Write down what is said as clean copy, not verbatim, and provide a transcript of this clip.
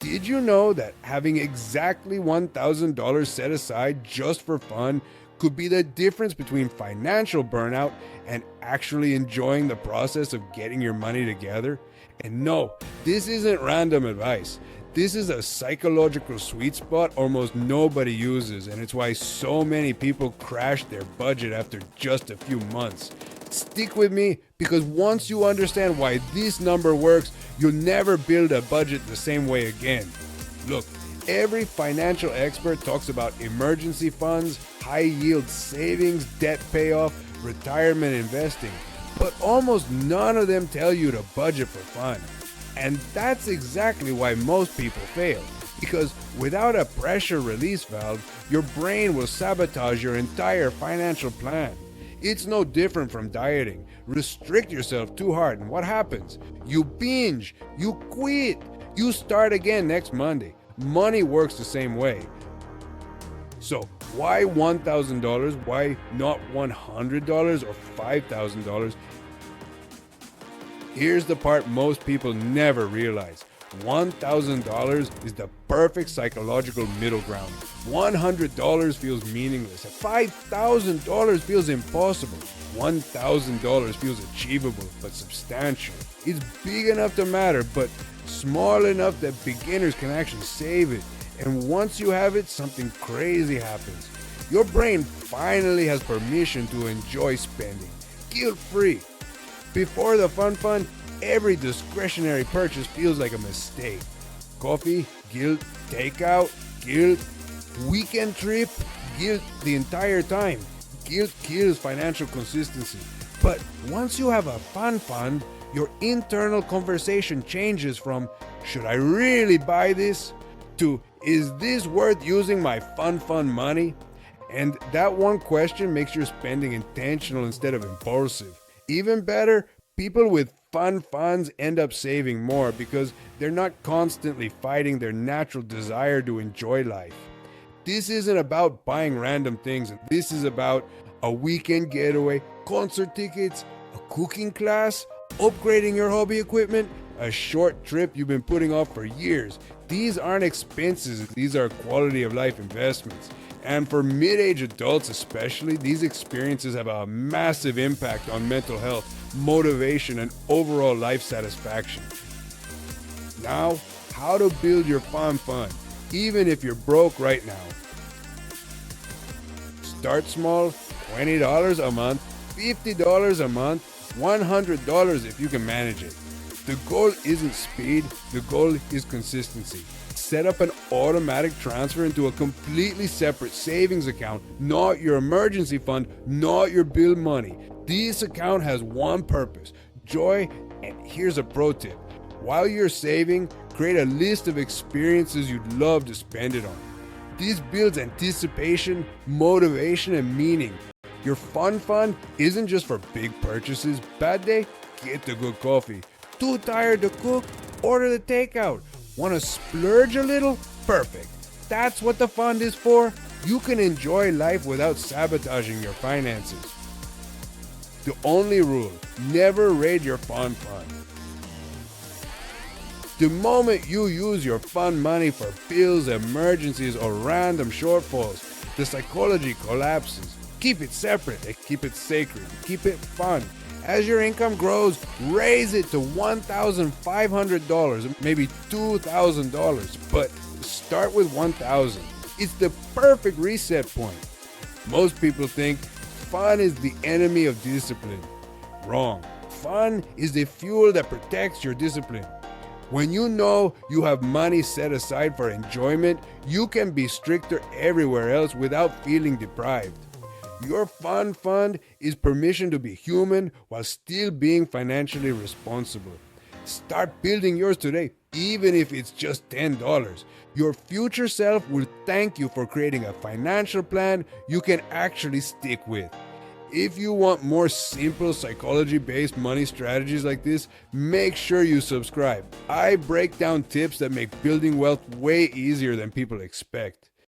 Did you know that having exactly $1,000 set aside just for fun could be the difference between financial burnout and actually enjoying the process of getting your money together? And no, this isn't random advice. This is a psychological sweet spot almost nobody uses, and it's why so many people crash their budget after just a few months. Stick with me, because once you understand why this number works, you'll never build a budget the same way again. Look, every financial expert talks about emergency funds, high yield savings, debt payoff, retirement investing, but almost none of them tell you to budget for fun. And that's exactly why most people fail. Because without a pressure release valve, your brain will sabotage your entire financial plan. It's no different from dieting. Restrict yourself too hard, and what happens? You binge, you quit, you start again next Monday. Money works the same way. So, why $1,000? Why not $100 or $5,000? Here's the part most people never realize. $1,000 is the perfect psychological middle ground. $100 feels meaningless. $5,000 feels impossible. $1,000 feels achievable but substantial. It's big enough to matter, but small enough that beginners can actually save it. And once you have it, something crazy happens. Your brain finally has permission to enjoy spending, guilt-free. Before the fun fund, every discretionary purchase feels like a mistake. Coffee, guilt. Takeout, guilt. Weekend trip, guilt the entire time. Guilt kills financial consistency. But once you have a fun fund, your internal conversation changes from, should I really buy this? To, is this worth using my fun fund money? And that one question makes your spending intentional instead of impulsive. Even better, people with fun funds end up saving more because they're not constantly fighting their natural desire to enjoy life. This isn't about buying random things. This is about a weekend getaway, concert tickets, a cooking class, upgrading your hobby equipment, a short trip you've been putting off for years. These aren't expenses, these are quality of life investments. And for mid-age adults especially, these experiences have a massive impact on mental health, motivation, and overall life satisfaction. Now, how to build your fun fund, even if you're broke right now. Start small, $20 a month, $50 a month, $100 if you can manage it. The goal isn't speed, the goal is consistency. Set up an automatic transfer into a completely separate savings account, not your emergency fund, not your bill money. This account has one purpose, joy, and here's a pro tip. While you're saving, create a list of experiences you'd love to spend it on. This builds anticipation, motivation, and meaning. Your fun fund isn't just for big purchases. Bad day? Get the good coffee. Too tired to cook? Order the takeout. Want to splurge a little? Perfect. That's what the fund is for. You can enjoy life without sabotaging your finances. The only rule, never raid your fun fund. The moment you use your fun money for bills, emergencies, or random shortfalls, the psychology collapses. Keep it separate and keep it sacred. Keep it fun. As your income grows, raise it to $1,500, maybe $2,000, but start with $1,000. It's the perfect reset point. Most people think fun is the enemy of discipline. Wrong. Fun is the fuel that protects your discipline. When you know you have money set aside for enjoyment, you can be stricter everywhere else without feeling deprived. Your fun fund is permission to be human while still being financially responsible. Start building yours today, even if it's just $10. Your future self will thank you for creating a financial plan you can actually stick with. If you want more simple psychology-based money strategies like this, make sure you subscribe. I break down tips that make building wealth way easier than people expect.